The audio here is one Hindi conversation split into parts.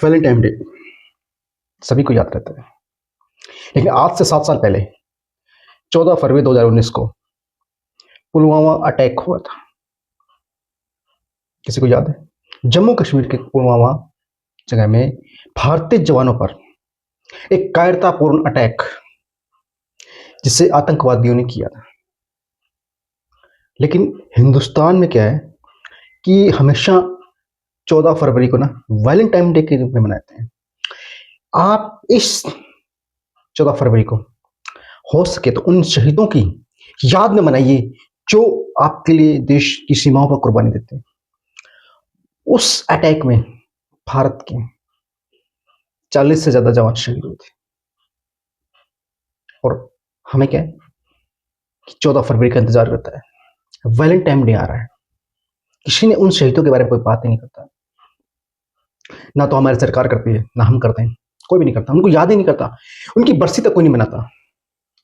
वैलेंटाइन डे सभी को याद रहता है। लेकिन आज से 7 साल पहले 14 फरवरी 2019 को पुलवामा अटैक हुआ था। किसी को याद है? जम्मू कश्मीर के पुलवामा जगह में भारतीय जवानों पर एक कायरतापूर्ण अटैक जिसे आतंकवादियों ने किया था। लेकिन हिंदुस्तान में क्या है कि हमेशा 14 फरवरी को ना वैलेंटाइन डे के रूप में मनाते हैं। आप इस 14 फरवरी को हो सके तो उन शहीदों की याद में मनाइए जो आपके लिए देश की सीमाओं पर कुर्बानी देते हैं। उस अटैक में भारत के 40 से ज्यादा जवान शहीद हुए थे और हमें क्या है कि 14 फरवरी का इंतजार करता है। वैलेंटाइन डे आ रहा है, किसी ने उन शहीदों के बारे में कोई बात ही नहीं करता। ना तो हमारी सरकार करती है, ना हम करते हैं, कोई भी नहीं करता, उनको याद ही नहीं करता, उनकी बरसी तक कोई नहीं मनाता।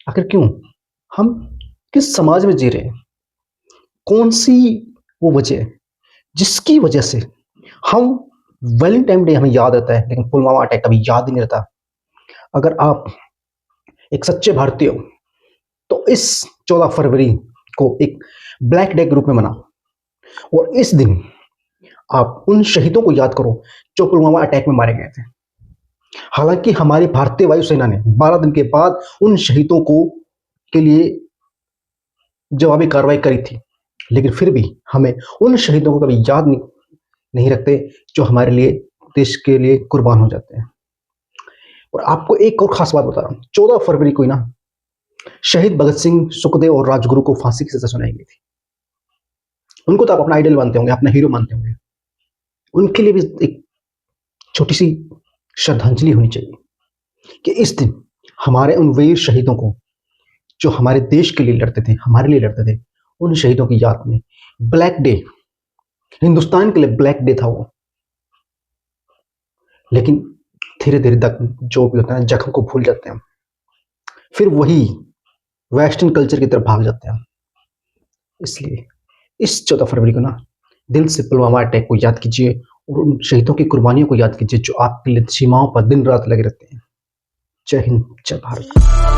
आखिर क्यों? हम किस समाज में जी रहे हैं? कौन सी वो वजह है जिसकी वजह से हम वैलेंटाइन डे हमें याद रहता है लेकिन पुलवामा अटैक कभी याद ही नहीं रहता? अगर आप एक सच्चे भारतीय हो तो इस 14 फरवरी को एक ब्लैक डे के रूप में मनाओ और इस दिन आप उन शहीदों को याद करो जो पुलवामा अटैक में मारे गए थे। हालांकि हमारी भारतीय वायुसेना ने 12 दिन के बाद उन शहीदों को के लिए जवाबी कार्रवाई करी थी, लेकिन फिर भी हमें उन शहीदों को कभी याद नहीं रखते जो हमारे लिए, देश के लिए कुर्बान हो जाते हैं। और आपको एक और खास बात बता रहा हूं, 14 फरवरी को ही ना शहीद भगत सिंह, सुखदेव और राजगुरु को फांसी की सजा सुनाई गई थी। उनको तो आप अपना आइडल मानते होंगे, अपना हीरो मानते होंगे, उनके लिए भी एक छोटी सी श्रद्धांजलि होनी चाहिए कि इस दिन हमारे उन वीर शहीदों को जो हमारे देश के लिए लड़ते थे, हमारे लिए लड़ते थे, उन शहीदों की याद में ब्लैक डे, हिंदुस्तान के लिए ब्लैक डे था वो। लेकिन धीरे धीरे तक जो भी होता है जख्म को भूल जाते हैं, फिर वही वेस्टर्न कल्चर की तरफ भाग जाते हैं। इसलिए इस 14 फरवरी को ना दिल से पुलवामा अटैक को याद कीजिए और उन शहीदों की कुर्बानियों को याद कीजिए जो आपके लिए सीमाओं पर दिन रात लगे रहते हैं। जय हिंद, जय भारत।